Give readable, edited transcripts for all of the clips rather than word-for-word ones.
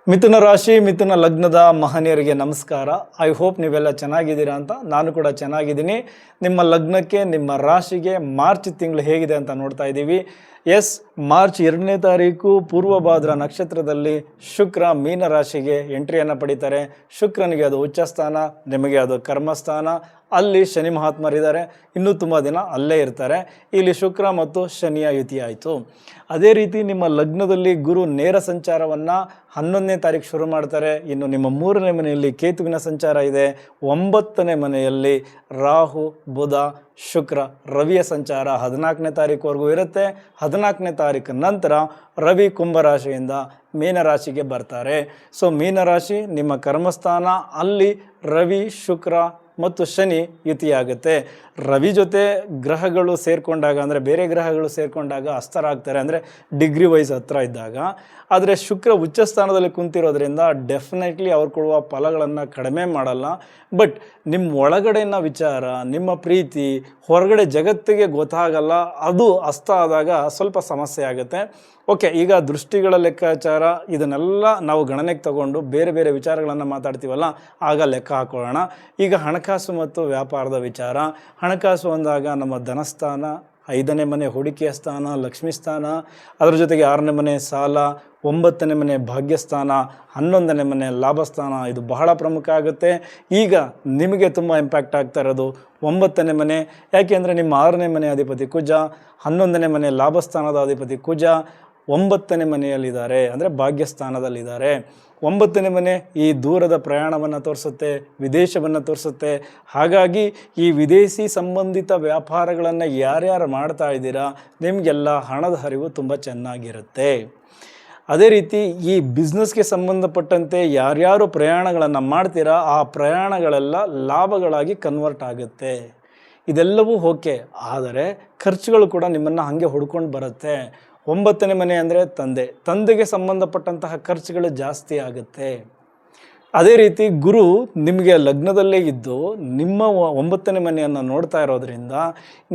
ಮಿಥುನ ರಾಶಿ ಮಿಥುನ ಲಗ್ನದ ಮಹನೀಯರಿಗೆ ನಮಸ್ಕಾರ. ಐ ಹೋಪ್ ನೀವೆಲ್ಲ ಚೆನ್ನಾಗಿದ್ದೀರಾ ಅಂತ. ನಾನು ಕೂಡ ಚೆನ್ನಾಗಿದ್ದೀನಿ. ನಿಮ್ಮ ಲಗ್ನಕ್ಕೆ ನಿಮ್ಮ ರಾಶಿಗೆ ಮಾರ್ಚ್ ತಿಂಗಳು ಹೇಗಿದೆ ಅಂತ ನೋಡ್ತಾ ಇದ್ದೀವಿ. ಮಾರ್ಚ್ 2ನೇ ತಾರೀಕು ಪೂರ್ವಭಾದ್ರ ನಕ್ಷತ್ರದಲ್ಲಿ ಶುಕ್ರ ಮೀನ ರಾಶಿಗೆ ಎಂಟ್ರಿಯನ್ನು ಪಡಿತಾರೆ. ಶುಕ್ರನಿಗೆ ಅದು ಉಚ್ಚ ಸ್ಥಾನ, ನಿಮಗೆ ಅದು ಕರ್ಮಸ್ಥಾನ. ಅಲ್ಲಿ ಶನಿ ಮಹಾತ್ಮರಿದ್ದಾರೆ, ಇನ್ನೂ ತುಂಬ ದಿನ ಅಲ್ಲೇ ಇರ್ತಾರೆ. ಇಲ್ಲಿ ಶುಕ್ರ ಮತ್ತು ಶನಿಯ ಯುತಿ ಆಯಿತು. ಅದೇ ರೀತಿ ನಿಮ್ಮ ಲಗ್ನದಲ್ಲಿ ಗುರು ನೇರ ಸಂಚಾರವನ್ನು 11ನೇ ತಾರೀಕು ಶುರು ಮಾಡ್ತಾರೆ. ಇನ್ನು ನಿಮ್ಮ 3ನೇ ಮನೆಯಲ್ಲಿ ಕೇತುವಿನ ಸಂಚಾರ ಇದೆ. 9ನೇ ಮನೆಯಲ್ಲಿ ರಾಹು, ಬುಧ, ಶುಕ್ರ, ರವಿಯ ಸಂಚಾರ 14ನೇ ತಾರೀಕುವರೆಗೂ ಇರುತ್ತೆ. 14ನೇ ತಾರೀಕು ನಂತರ ರವಿ ಕುಂಭರಾಶಿಯಿಂದ ಮೀನರಾಶಿಗೆ ಬರ್ತಾರೆ. ಸೊ ಮೀನರಾಶಿ ನಿಮ್ಮ ಕರ್ಮಸ್ಥಾನ. ಅಲ್ಲಿ ರವಿ, ಶುಕ್ರ ಮತ್ತು ಶನಿ ಯುತಿಯಾಗುತ್ತೆ. ರವಿ ಜೊತೆ ಗ್ರಹಗಳು ಸೇರಿಕೊಂಡಾಗ, ಅಂದರೆ ಬೇರೆ ಗ್ರಹಗಳು ಸೇರಿಕೊಂಡಾಗ ಅಸ್ತರಾಗ್ತಾರೆ, ಅಂದರೆ ಡಿಗ್ರಿ ವೈಸ್ ಹತ್ರ ಇದ್ದಾಗ. ಆದರೆ ಶುಕ್ರ ಉಚ್ಚ ಸ್ಥಾನದಲ್ಲಿ ಕುಂತಿರೋದ್ರಿಂದ ಡೆಫಿನೆಟ್ಲಿ ಅವ್ರು ಕೊಡುವ ಫಲಗಳನ್ನು ಕಡಿಮೆ ಮಾಡಲ್ಲ. ಬಟ್ ನಿಮ್ಮ ಒಳಗಡೆನ ವಿಚಾರ, ನಿಮ್ಮ ಪ್ರೀತಿ ಹೊರಗಡೆ ಜಗತ್ತಿಗೆ ಗೊತ್ತಾಗಲ್ಲ. ಅದು ಅಸ್ತ ಆದಾಗ ಸ್ವಲ್ಪ ಸಮಸ್ಯೆ ಆಗುತ್ತೆ. ಓಕೆ, ಈಗ ದೃಷ್ಟಿಗಳ ಲೆಕ್ಕಾಚಾರ ಇದನ್ನೆಲ್ಲ ನಾವು ಗಣನೆಗೆ ತಗೊಂಡು ಬೇರೆ ಬೇರೆ ವಿಚಾರಗಳನ್ನು ಮಾತಾಡ್ತೀವಲ್ಲ, ಆಗ ಲೆಕ್ಕ ಹಾಕೊಳ್ಳೋಣ. ಈಗ ಹಣಕಾಸು ಮತ್ತು ವ್ಯಾಪಾರದ ವಿಚಾರ. ಹಣಕಾಸು ಅಂದಾಗ ನಮ್ಮ ಧನಸ್ಥಾನ, 5ನೇ ಮನೆ ಹೂಡಿಕೆಯ ಸ್ಥಾನ, ಲಕ್ಷ್ಮೀ ಸ್ಥಾನ, ಅದರ ಜೊತೆಗೆ 6ನೇ ಮನೆ ಸಾಲ, 9ನೇ ಮನೆ ಭಾಗ್ಯಸ್ಥಾನ, 11ನೇ ಮನೆ ಲಾಭಸ್ಥಾನ. ಇದು ಬಹಳ ಪ್ರಮುಖ ಆಗುತ್ತೆ. ಈಗ ನಿಮಗೆ ತುಂಬ ಇಂಪ್ಯಾಕ್ಟ್ ಆಗ್ತಾ ಇರೋದು 9ನೇ ಮನೆ. ಯಾಕೆ ಅಂದರೆ ನಿಮ್ಮ 6ನೇ ಮನೆ ಅಧಿಪತಿ ಕುಜ, 11ನೇ ಮನೆ ಲಾಭಸ್ಥಾನದ ಅಧಿಪತಿ ಕುಜ 9ನೇ ಮನೆಯಲ್ಲಿದ್ದಾರೆ, ಅಂದರೆ ಭಾಗ್ಯಸ್ಥಾನದಲ್ಲಿದ್ದಾರೆ. 9ನೇ ಮನೆ ಈ ದೂರದ ಪ್ರಯಾಣವನ್ನು ತೋರಿಸುತ್ತೆ, ವಿದೇಶವನ್ನು ತೋರಿಸುತ್ತೆ. ಹಾಗಾಗಿ ಈ ವಿದೇಶಿ ಸಂಬಂಧಿತ ವ್ಯಾಪಾರಗಳನ್ನು ಯಾರ್ಯಾರು ಮಾಡ್ತಾ ಇದ್ದೀರಾ, ನಿಮಗೆಲ್ಲ ಹಣದ ಹರಿವು ತುಂಬ ಚೆನ್ನಾಗಿರುತ್ತೆ. ಅದೇ ರೀತಿ ಈ ಬಿಸ್ನೆಸ್ಗೆ ಸಂಬಂಧಪಟ್ಟಂತೆ ಯಾರ್ಯಾರು ಪ್ರಯಾಣಗಳನ್ನು ಮಾಡ್ತೀರಾ, ಆ ಪ್ರಯಾಣಗಳೆಲ್ಲ ಲಾಭಗಳಾಗಿ ಕನ್ವರ್ಟ್ ಆಗುತ್ತೆ. ಇದೆಲ್ಲವೂ ಓಕೆ, ಆದರೆ ಖರ್ಚುಗಳು ಕೂಡ ನಿಮ್ಮನ್ನು ಹಾಗೆ ಹುಡ್ಕೊಂಡು ಬರುತ್ತೆ. 9ನೇ ಮನೆ ಅಂದರೆ ತಂದೆಗೆ ಸಂಬಂಧಪಟ್ಟಂತಹ ಖರ್ಚುಗಳು ಜಾಸ್ತಿ ಆಗುತ್ತೆ. ಅದೇ ರೀತಿ ಗುರು ನಿಮಗೆ ಲಗ್ನದಲ್ಲೇ ಇದ್ದು ನಿಮ್ಮ 9ನೇ ಮನೆಯನ್ನು ನೋಡ್ತಾ ಇರೋದ್ರಿಂದ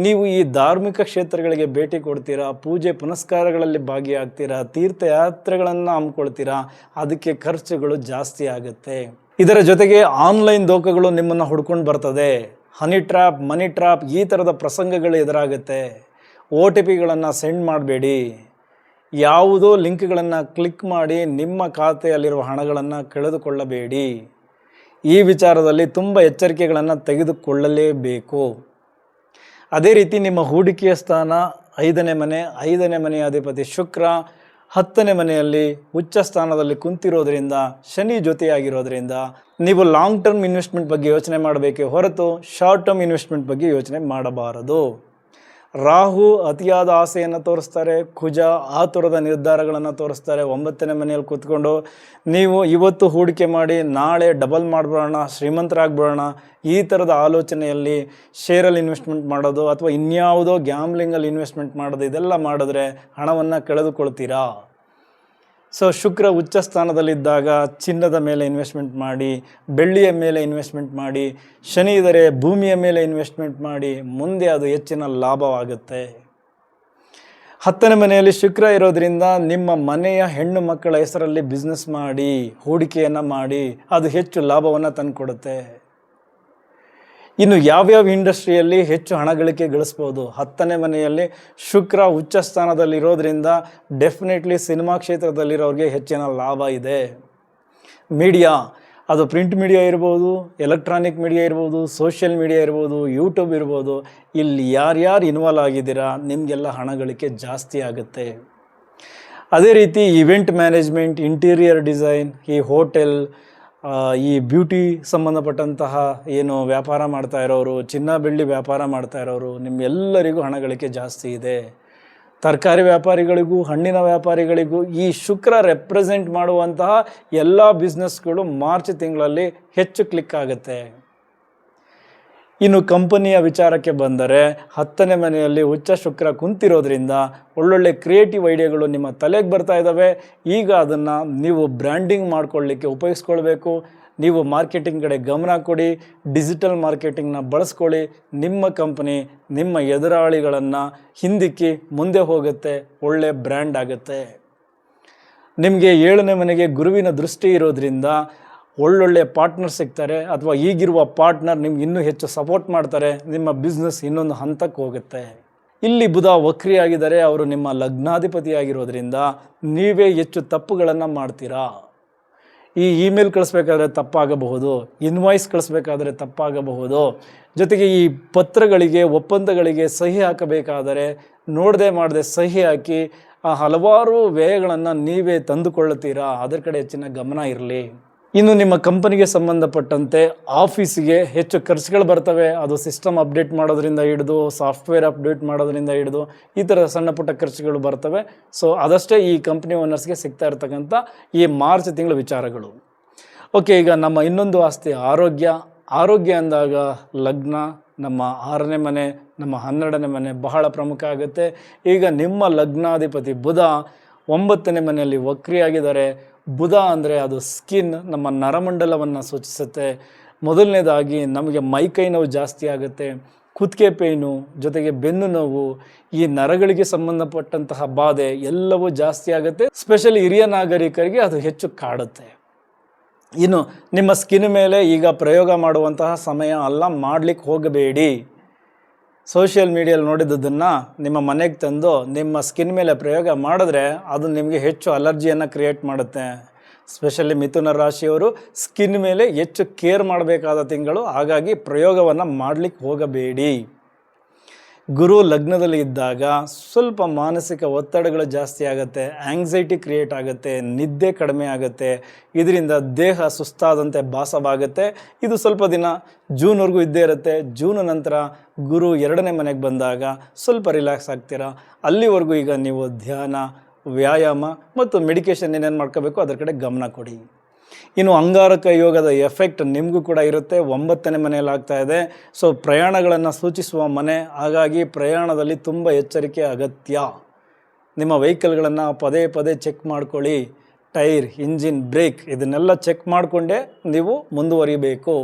ನೀವು ಈ ಧಾರ್ಮಿಕ ಕ್ಷೇತ್ರಗಳಿಗೆ ಭೇಟಿ ಕೊಡ್ತೀರಾ, ಪೂಜೆ ಪುನಸ್ಕಾರಗಳಲ್ಲಿ ಭಾಗಿಯಾಗ್ತೀರಾ, ತೀರ್ಥಯಾತ್ರೆಗಳನ್ನು ಹಮ್ಮಿಕೊಳ್ತೀರಾ. ಅದಕ್ಕೆ ಖರ್ಚುಗಳು ಜಾಸ್ತಿ ಆಗುತ್ತೆ. ಇದರ ಜೊತೆಗೆ ಆನ್ಲೈನ್ ದೋಖಗಳು ನಿಮ್ಮನ್ನು ಹುಡ್ಕೊಂಡು ಬರ್ತದೆ. ಹನಿ ಟ್ರ್ಯಾಪ್, ಮನಿ ಟ್ರ್ಯಾಪ್, ಈ ಥರದ ಪ್ರಸಂಗಗಳು ಎದುರಾಗುತ್ತೆ. OTPಗಳನ್ನು ಸೆಂಡ್ ಮಾಡಬೇಡಿ. ಯಾವುದೋ ಲಿಂಕ್ಗಳನ್ನು ಕ್ಲಿಕ್ ಮಾಡಿ ನಿಮ್ಮ ಖಾತೆಯಲ್ಲಿರುವ ಹಣಗಳನ್ನು ಕಳೆದುಕೊಳ್ಳಬೇಡಿ. ಈ ವಿಚಾರದಲ್ಲಿ ತುಂಬ ಎಚ್ಚರಿಕೆಗಳನ್ನು ತೆಗೆದುಕೊಳ್ಳಲೇಬೇಕು. ಅದೇ ರೀತಿ ನಿಮ್ಮ ಹೂಡಿಕೆಯ ಸ್ಥಾನ 5ನೇ ಮನೆ, 5ನೇ ಮನೆಯ ಅಧಿಪತಿ ಶುಕ್ರ 10ನೇ ಮನೆಯಲ್ಲಿ ಉಚ್ಚ ಸ್ಥಾನದಲ್ಲಿ ಕುಂತಿರೋದ್ರಿಂದ, ಶನಿ ಜೊತೆಯಾಗಿರೋದ್ರಿಂದ ನೀವು ಲಾಂಗ್ ಟರ್ಮ್ ಇನ್ವೆಸ್ಟ್ಮೆಂಟ್ ಬಗ್ಗೆ ಯೋಚನೆ ಮಾಡಬೇಕೇ ಹೊರತು ಶಾರ್ಟ್ ಟರ್ಮ್ ಇನ್ವೆಸ್ಟ್ಮೆಂಟ್ ಬಗ್ಗೆ ಯೋಚನೆ ಮಾಡಬಾರದು. ರಾಹು ಅತಿಯಾದ ಆಸೆಯನ್ನು ತೋರಿಸ್ತಾರೆ, ಕುಜ ಆತುರದ ನಿರ್ಧಾರಗಳನ್ನು ತೋರಿಸ್ತಾರೆ. 9ನೇ ಮನೆಯಲ್ಲಿ ಕೂತ್ಕೊಂಡು ನೀವು ಇವತ್ತು ಹೂಡಿಕೆ ಮಾಡಿ ನಾಳೆ ಡಬಲ್ ಮಾಡಿಬಿಡೋಣ, ಶ್ರೀಮಂತರಾಗ್ಬಿಡೋಣ, ಈ ಥರದ ಆಲೋಚನೆಯಲ್ಲಿ ಶೇರಲ್ಲಿ ಇನ್ವೆಸ್ಟ್ಮೆಂಟ್ ಮಾಡೋದು ಅಥವಾ ಇನ್ಯಾವುದೋ ಗ್ಯಾಮ್ಲಿಂಗಲ್ಲಿ ಇನ್ವೆಸ್ಟ್ಮೆಂಟ್ ಮಾಡೋದು, ಇದೆಲ್ಲ ಮಾಡಿದ್ರೆ ಹಣವನ್ನು ಕಳೆದುಕೊಳ್ತೀರಾ. ಸೊ ಶುಕ್ರ ಉಚ್ಚ ಸ್ಥಾನದಲ್ಲಿದ್ದಾಗ ಚಿನ್ನದ ಮೇಲೆ ಇನ್ವೆಸ್ಟ್ಮೆಂಟ್ ಮಾಡಿ, ಬೆಳ್ಳಿಯ ಮೇಲೆ ಇನ್ವೆಸ್ಟ್ಮೆಂಟ್ ಮಾಡಿ, ಶನಿ ಇದ್ದರೆ ಭೂಮಿಯ ಮೇಲೆ ಇನ್ವೆಸ್ಟ್ಮೆಂಟ್ ಮಾಡಿ, ಮುಂದೆ ಅದು ಹೆಚ್ಚಿನ ಲಾಭವಾಗುತ್ತೆ. 10ನೇ ಮನೆಯಲ್ಲಿ ಶುಕ್ರ ಇರೋದ್ರಿಂದ ನಿಮ್ಮ ಮನೆಯ ಹೆಣ್ಣು ಮಕ್ಕಳ ಹೆಸರಲ್ಲಿ ಬಿಸ್ನೆಸ್ ಮಾಡಿ, ಹೂಡಿಕೆಯನ್ನು ಮಾಡಿ, ಅದು ಹೆಚ್ಚು ಲಾಭವನ್ನು ತಂದುಕೊಡುತ್ತೆ. ಇನ್ನು ಯಾವ್ಯಾವ ಇಂಡಸ್ಟ್ರಿಯಲ್ಲಿ ಹೆಚ್ಚು ಹಣ ಗಳಿಸ್ಬೋದು, 10ನೇ ಮನೆಯಲ್ಲಿ ಶುಕ್ರ ಉಚ್ಚ ಸ್ಥಾನದಲ್ಲಿರೋದ್ರಿಂದ ಡೆಫಿನೆಟ್ಲಿ ಸಿನಿಮಾ ಕ್ಷೇತ್ರದಲ್ಲಿರೋರಿಗೆ ಹೆಚ್ಚಿನ ಲಾಭ ಇದೆ. ಮೀಡಿಯಾ, ಅದು ಪ್ರಿಂಟ್ ಮೀಡಿಯಾ ಇರ್ಬೋದು, ಎಲೆಕ್ಟ್ರಾನಿಕ್ ಮೀಡಿಯಾ ಇರ್ಬೋದು, ಸೋಷಿಯಲ್ ಮೀಡಿಯಾ ಇರ್ಬೋದು, ಯೂಟ್ಯೂಬ್ ಇರ್ಬೋದು, ಇಲ್ಲಿ ಯಾರ್ಯಾರು ಇನ್ವಾಲ್ವ್ ಆಗಿದ್ದೀರಾ ನಿಮಗೆಲ್ಲ ಹಣ ಗಳಿಕೆ ಜಾಸ್ತಿ ಆಗುತ್ತೆ. ಅದೇ ರೀತಿ ಇವೆಂಟ್ ಮ್ಯಾನೇಜ್ಮೆಂಟ್, ಇಂಟೀರಿಯರ್ ಡಿಸೈನ್, ಈ ಹೋಟೆಲ್, ಈ ಬ್ಯೂಟಿ ಸಂಬಂಧಪಟ್ಟಂತಹ ಏನು ವ್ಯಾಪಾರ ಮಾಡ್ತಾ ಇರೋರು, ಚಿನ್ನ ಬೆಳ್ಳಿ ವ್ಯಾಪಾರ ಮಾಡ್ತಾ ಇರೋರು, ನಿಮ್ಮೆಲ್ಲರಿಗೂ ಹಣ ಗಳಿಕೆ ಜಾಸ್ತಿ ಇದೆ. ತರಕಾರಿ ವ್ಯಾಪಾರಿಗಳಿಗೂ, ಹಣ್ಣಿನ ವ್ಯಾಪಾರಿಗಳಿಗೂ ಈ ಶುಕ್ರ ರೆಪ್ರೆಸೆಂಟ್ ಮಾಡುವಂತಹ ಎಲ್ಲ ಬಿಸ್ನೆಸ್ಗಳು ಮಾರ್ಚ್ ತಿಂಗಳಲ್ಲಿ ಹೆಚ್ಚು ಕ್ಲಿಕ್ ಆಗುತ್ತೆ. ಇನ್ನು ಕಂಪನಿಯ ವಿಚಾರಕ್ಕೆ ಬಂದರೆ 10ನೇ ಮನೆಯಲ್ಲಿ ಉಚ್ಚ ಶುಕ್ರ ಕುಂತಿರೋದ್ರಿಂದ ಒಳ್ಳೊಳ್ಳೆ ಕ್ರಿಯೇಟಿವ್ ಐಡಿಯಾಗಳು ನಿಮ್ಮ ತಲೆಗೆ ಬರ್ತಾ ಇದ್ದಾವೆ. ಈಗ ಅದನ್ನು ನೀವು ಬ್ರ್ಯಾಂಡಿಂಗ್ ಮಾಡ್ಕೊಳ್ಳಿಕ್ಕೆ ಉಪಯೋಗಿಸ್ಕೊಳ್ಬೇಕು. ನೀವು ಮಾರ್ಕೆಟಿಂಗ್ ಕಡೆ ಗಮನ ಕೊಡಿ, ಡಿಜಿಟಲ್ ಮಾರ್ಕೆಟಿಂಗ್ನ ಬಳಸ್ಕೊಳ್ಳಿ. ನಿಮ್ಮ ಕಂಪನಿ ನಿಮ್ಮ ಎದುರಾಳಿಗಳನ್ನು ಹಿಂದಿಕ್ಕಿ ಮುಂದೆ ಹೋಗುತ್ತೆ, ಒಳ್ಳೆ ಬ್ರ್ಯಾಂಡ್ ಆಗುತ್ತೆ. ನಿಮಗೆ 7ನೇ ಮನೆಗೆ ಗುರುವಿನ ದೃಷ್ಟಿ ಇರೋದ್ರಿಂದ ಒಳ್ಳೊಳ್ಳೆ ಪಾರ್ಟ್ನರ್ ಸಿಗ್ತಾರೆ, ಅಥವಾ ಈಗಿರುವ ಪಾರ್ಟ್ನರ್ ನಿಮ್ಗೆ ಇನ್ನೂ ಹೆಚ್ಚು ಸಪೋರ್ಟ್ ಮಾಡ್ತಾರೆ, ನಿಮ್ಮ ಬಿಸ್ನೆಸ್ ಇನ್ನೊಂದು ಹಂತಕ್ಕೆ ಹೋಗುತ್ತೆ. ಇಲ್ಲಿ ಬುಧ ವಕ್ರಿಯಾಗಿದ್ದಾರೆ, ಅವರು ನಿಮ್ಮ ಲಗ್ನಾಧಿಪತಿಯಾಗಿರೋದ್ರಿಂದ ನೀವೇ ಹೆಚ್ಚು ತಪ್ಪುಗಳನ್ನು ಮಾಡ್ತೀರಾ. ಈ ಇಮೇಲ್ ಕಳಿಸ್ಬೇಕಾದ್ರೆ ತಪ್ಪಾಗಬಹುದು, ಇನ್ವಾಯ್ಸ್ ಕಳಿಸ್ಬೇಕಾದ್ರೆ ತಪ್ಪಾಗಬಹುದು, ಜೊತೆಗೆ ಈ ಪತ್ರಗಳಿಗೆ ಒಪ್ಪಂದಗಳಿಗೆ ಸಹಿ ಹಾಕಬೇಕಾದರೆ ನೋಡದೆ ಮಾಡದೆ ಸಹಿ ಹಾಕಿ ಹಲವಾರು ವ್ಯಯಗಳನ್ನು ನೀವೇ ತಂದುಕೊಳ್ಳುತ್ತೀರಾ. ಅದರ ಕಡೆ ಹೆಚ್ಚಿನ ಗಮನ ಇರಲಿ. ಇನ್ನು ನಿಮ್ಮ ಕಂಪನಿಗೆ ಸಂಬಂಧಪಟ್ಟಂತೆ ಆಫೀಸಿಗೆ ಹೆಚ್ಚು ಖರ್ಚುಗಳು ಬರ್ತವೆ. ಅದು ಸಿಸ್ಟಮ್ ಅಪ್ಡೇಟ್ ಮಾಡೋದ್ರಿಂದ ಹಿಡಿದು ಸಾಫ್ಟ್ವೇರ್ ಅಪ್ಡೇಟ್ ಮಾಡೋದ್ರಿಂದ ಹಿಡಿದು ಈ ಥರ ಸಣ್ಣ ಪುಟ್ಟ ಖರ್ಚುಗಳು ಬರ್ತವೆ. ಸೊ ಅದಷ್ಟೇ ಈ ಕಂಪ್ನಿ ಓನರ್ಸ್ಗೆ ಸಿಗ್ತಾ ಇರ್ತಕ್ಕಂಥ ಈ ಮಾರ್ಚ್ ತಿಂಗಳ ವಿಚಾರಗಳು. ಓಕೆ, ಈಗ ನಮ್ಮ ಇನ್ನೊಂದು ಆಸ್ತಿ ಆರೋಗ್ಯ ಅಂದಾಗ ಲಗ್ನ, ನಮ್ಮ 6ನೇ ಮನೆ, ನಮ್ಮ 12ನೇ ಮನೆ ಬಹಳ ಪ್ರಮುಖ ಆಗುತ್ತೆ. ಈಗ ನಿಮ್ಮ ಲಗ್ನಾಧಿಪತಿ ಬುಧ 9ನೇ ಮನೆಯಲ್ಲಿ ವಕ್ರಿಯಾಗಿದ್ದಾರೆ. ಬುಧ ಅಂದರೆ ಅದು ಸ್ಕಿನ್, ನಮ್ಮ ನರಮಂಡಲವನ್ನು ಸೂಚಿಸುತ್ತೆ. ಮೊದಲನೇದಾಗಿ ನಮಗೆ ಮೈಕೈ ನೋವು ಜಾಸ್ತಿ ಆಗುತ್ತೆ, ಕುತ್ತಿಗೆ ಪೇಯ್ನು, ಜೊತೆಗೆ ಬೆನ್ನು ನೋವು, ಈ ನರಗಳಿಗೆ ಸಂಬಂಧಪಟ್ಟಂತಹ ಬಾಧೆ ಎಲ್ಲವೂ ಜಾಸ್ತಿ ಆಗುತ್ತೆ. ಸ್ಪೆಷಲಿ ಹಿರಿಯ ನಾಗರಿಕರಿಗೆ ಅದು ಹೆಚ್ಚು ಕಾಡುತ್ತೆ. ಇನ್ನು ನಿಮ್ಮ ಸ್ಕಿನ್ ಮೇಲೆ ಈಗ ಪ್ರಯೋಗ ಮಾಡುವಂತಹ ಸಮಯ ಅಲ್ಲ, ಮಾಡಲಿಕ್ಕೆ ಹೋಗಬೇಡಿ. ಸೋಷಿಯಲ್ ಮೀಡಿಯಲ್ಲಿ ನೋಡಿದ್ದನ್ನು ನಿಮ್ಮ ಮನೆಗೆ ತಂದು ನಿಮ್ಮ ಸ್ಕಿನ್ ಮೇಲೆ ಪ್ರಯೋಗ ಮಾಡಿದ್ರೆ ಅದು ನಿಮಗೆ ಹೆಚ್ಚು ಅಲರ್ಜಿಯನ್ನು ಕ್ರಿಯೇಟ್ ಮಾಡುತ್ತೆ. ಸ್ಪೆಷಲಿ ಮಿಥುನ ರಾಶಿಯವರು ಸ್ಕಿನ್ ಮೇಲೆ ಹೆಚ್ಚು ಕೇರ್ ಮಾಡಬೇಕಾದ ತಿಂಗಳು, ಹಾಗಾಗಿ ಪ್ರಯೋಗವನ್ನು ಮಾಡಲಿಕ್ಕೆ ಹೋಗಬೇಡಿ. ಗುರು ಲಗ್ನದಲ್ಲಿ ಇದ್ದಾಗ ಸ್ವಲ್ಪ ಮಾನಸಿಕ ಒತ್ತಡಗಳು ಜಾಸ್ತಿ ಆಗುತ್ತೆ, ಆಂಗ್ಸೈಟಿ ಕ್ರಿಯೇಟ್ ಆಗುತ್ತೆ, ನಿದ್ದೆ ಕಡಿಮೆ ಆಗುತ್ತೆ, ಇದರಿಂದ ದೇಹ ಸುಸ್ತಾದಂತೆ ಭಾಸವಾಗುತ್ತೆ. ಇದು ಸ್ವಲ್ಪ ದಿನ ಜೂನ್ವರೆಗೂ ಇದ್ದೇ ಇರುತ್ತೆ. ಜೂನ್ ನಂತರ ಗುರು 2ನೇ ಮನೆಗೆ ಬಂದಾಗ ಸ್ವಲ್ಪ ರಿಲ್ಯಾಕ್ಸ್ ಆಗ್ತೀರಾ. ಅಲ್ಲಿವರೆಗೂ ಈಗ ನೀವು ಧ್ಯಾನ, ವ್ಯಾಯಾಮ ಮತ್ತು ಮೆಡಿಕೇಷನ್ ಏನೇನು ಮಾಡ್ಕೋಬೇಕು ಅದರ ಕಡೆ ಗಮನ ಕೊಡಿ. ಇನ್ನು ಅಂಗಾರಕ ಯೋಗದ ಎಫೆಕ್ಟ್ ನಿಮಗೂ ಕೂಡ ಇರುತ್ತೆ. 9ನೇ ಮನೆಯಲ್ಲಿ ಆಗ್ತಾ ಇದೆ. ಸೊ ಪ್ರಯಾಣಗಳನ್ನು ಸೂಚಿಸುವ ಮನೆ, ಹಾಗಾಗಿ ಪ್ರಯಾಣದಲ್ಲಿ ತುಂಬ ಎಚ್ಚರಿಕೆ ಅಗತ್ಯ. ನಿಮ್ಮ ವೆಹಿಕಲ್ಗಳನ್ನು ಪದೇ ಪದೇ ಚೆಕ್ ಮಾಡ್ಕೊಳ್ಳಿ. ಟೈರ್, ಇಂಜಿನ್, ಬ್ರೇಕ್ ಇದನ್ನೆಲ್ಲ ಚೆಕ್ ಮಾಡಿಕೊಂಡೇ ನೀವು ಮುಂದುವರಿಬೇಕು.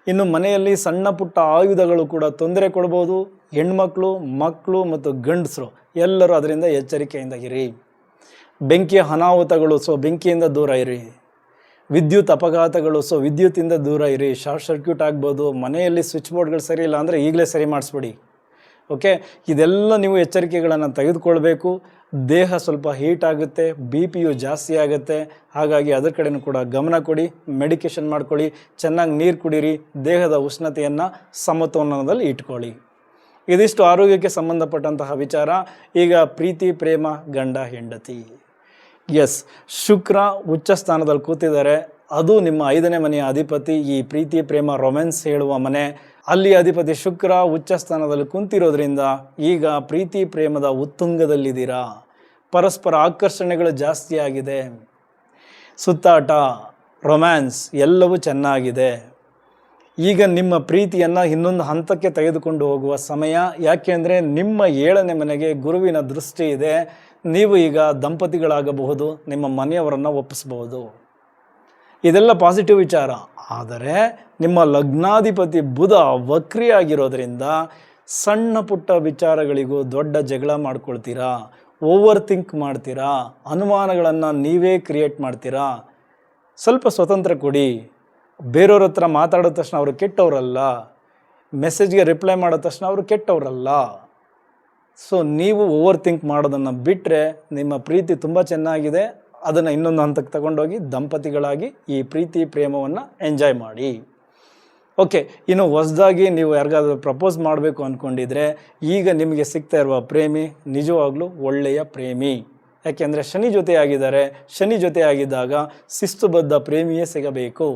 ಇನ್ನು ಮನೆಯಲ್ಲಿ ಸಣ್ಣ ಪುಟ್ಟ ಆಯುಧಗಳು ಕೂಡ ತೊಂದರೆ ಕೊಡ್ಬೋದು. ಹೆಣ್ಮಕ್ಳು, ಮಕ್ಕಳು ಮತ್ತು ಗಂಡಸರು ಎಲ್ಲರೂ ಅದರಿಂದ ಎಚ್ಚರಿಕೆಯಿಂದ ಇರಿ. ಬೆಂಕಿಯ ಅನಾಹುತಗಳು, ಸೊ ಬೆಂಕಿಯಿಂದ ದೂರ ಇರಿ. ವಿದ್ಯುತ್ ಅಪಘಾತಗಳು, ಸೊ ವಿದ್ಯುತ್ತಿಂದ ದೂರ ಇರಿ. ಶಾರ್ಟ್ ಸರ್ಕ್ಯೂಟ್ ಆಗ್ಬೋದು. ಮನೆಯಲ್ಲಿ ಸ್ವಿಚ್ ಬೋರ್ಡ್ಗಳು ಸರಿ ಇಲ್ಲ ಅಂದರೆ ಈಗಲೇ ಸರಿ ಮಾಡಿಸ್ಬಿಡಿ. ಓಕೆ, ಇದೆಲ್ಲ ನೀವು ಎಚ್ಚರಿಕೆಗಳನ್ನು ತೆಗೆದುಕೊಳ್ಬೇಕು. ದೇಹ ಸ್ವಲ್ಪ ಹೀಟ್ ಆಗುತ್ತೆ, BP ಜಾಸ್ತಿ ಆಗುತ್ತೆ, ಹಾಗಾಗಿ ಅದರ ಕಡೆಯೂ ಕೂಡ ಗಮನ ಕೊಡಿ. ಮೆಡಿಕೇಷನ್ ಮಾಡ್ಕೊಳ್ಳಿ, ಚೆನ್ನಾಗಿ ನೀರು ಕುಡೀರಿ, ದೇಹದ ಉಷ್ಣತೆಯನ್ನು ಸಮತೋಲನದಲ್ಲಿ ಇಟ್ಕೊಳ್ಳಿ. ಇದಿಷ್ಟು ಆರೋಗ್ಯಕ್ಕೆ ಸಂಬಂಧಪಟ್ಟಂತಹ ವಿಚಾರ. ಈಗ ಪ್ರೀತಿ, ಪ್ರೇಮ, ಗಂಡ ಹೆಂಡತಿ. ಎಸ್, ಶುಕ್ರ ಉಚ್ಚ ಸ್ಥಾನದಲ್ಲಿ ಕೂತಿದ್ದಾರೆ. ಅದು ನಿಮ್ಮ 5ನೇ ಮನೆಯ ಅಧಿಪತಿ. ಈ ಪ್ರೀತಿ, ಪ್ರೇಮ, ರೊಮ್ಯಾನ್ಸ್ ಹೇಳುವ ಮನೆ, ಅಲ್ಲಿ ಅಧಿಪತಿ ಶುಕ್ರ ಉಚ್ಚ ಸ್ಥಾನದಲ್ಲಿ ಕುಂತಿರೋದ್ರಿಂದ ಈಗ ಪ್ರೀತಿ ಪ್ರೇಮದ ಉತ್ತುಂಗದಲ್ಲಿದ್ದೀರಾ. ಪರಸ್ಪರ ಆಕರ್ಷಣೆಗಳು ಜಾಸ್ತಿ ಆಗಿದೆ, ಸುತ್ತಾಟ, ರೊಮ್ಯಾನ್ಸ್ ಎಲ್ಲವೂ ಚೆನ್ನಾಗಿದೆ. ಈಗ ನಿಮ್ಮ ಪ್ರೀತಿಯನ್ನು ಇನ್ನೊಂದು ಹಂತಕ್ಕೆ ತೆಗೆದುಕೊಂಡು ಹೋಗುವ ಸಮಯ. ಯಾಕೆಂದರೆ ನಿಮ್ಮ 7ನೇ ಮನೆಗೆ ಗುರುವಿನ ದೃಷ್ಟಿ ಇದೆ. ನೀವು ಈಗ ದಂಪತಿಗಳಾಗಬಹುದು, ನಿಮ್ಮ ಮನೆಯವರನ್ನು ಒಪ್ಪಿಸಬಹುದು. ಇದೆಲ್ಲ ಪಾಸಿಟಿವ್ ವಿಚಾರ. ಆದರೆ ನಿಮ್ಮ ಲಗ್ನಾಧಿಪತಿ ಬುಧ ವಕ್ರಿಯಾಗಿರೋದ್ರಿಂದ ಸಣ್ಣ ಪುಟ್ಟ ವಿಚಾರಗಳಿಗೂ ದೊಡ್ಡ ಜಗಳ ಮಾಡ್ಕೊಳ್ತೀರಾ, ಓವರ್ ಥಿಂಕ್ ಮಾಡ್ತೀರಾ, ಅನುಮಾನಗಳನ್ನು ನೀವೇ ಕ್ರಿಯೇಟ್ ಮಾಡ್ತೀರಾ. ಸ್ವಲ್ಪ ಸ್ವತಂತ್ರ ಕೊಡಿ. ಬೇರೆಯವ್ರ ಹತ್ರ ಮಾತಾಡೋ ತಕ್ಷಣ ಅವರು ಕೆಟ್ಟವರಲ್ಲ, ಮೆಸೇಜ್ಗೆ ರಿಪ್ಲೈ ಮಾಡೋ ತಕ್ಷಣ ಅವರು ಕೆಟ್ಟವರಲ್ಲ. ಸೊ ನೀವು ಓವರ್ ಥಿಂಕ್ ಮಾಡೋದನ್ನು ಬಿಟ್ಟರೆ ನಿಮ್ಮ ಪ್ರೀತಿ ತುಂಬ ಚೆನ್ನಾಗಿದೆ. ಅದನ್ನು ಇನ್ನೊಂದು ಹಂತಕ್ಕೆ ತಗೊಂಡೋಗಿ ದಂಪತಿಗಳಾಗಿ ಈ ಪ್ರೀತಿ ಪ್ರೇಮವನ್ನು ಎಂಜಾಯ್ ಮಾಡಿ. ಓಕೆ, ಇನ್ನು ಹೊಸದಾಗಿ ನೀವು ಯಾರಿಗಾದ್ರೂ ಪ್ರಪೋಸ್ ಮಾಡಬೇಕು ಅಂದ್ಕೊಂಡಿದ್ರೆ ಈಗ ನಿಮಗೆ ಸಿಗ್ತಾ ಇರುವ ಪ್ರೇಮಿ ನಿಜವಾಗ್ಲೂ ಒಳ್ಳೆಯ ಪ್ರೇಮಿ. ಯಾಕೆಂದರೆ ಶನಿ ಜೊತೆ ಆಗಿದ್ದಾರೆ. ಶನಿ ಜೊತೆ ಆಗಿದ್ದಾಗ ಶಿಸ್ತುಬದ್ಧ ಪ್ರೇಮಿಯೇ ಸಿಗಬೇಕು.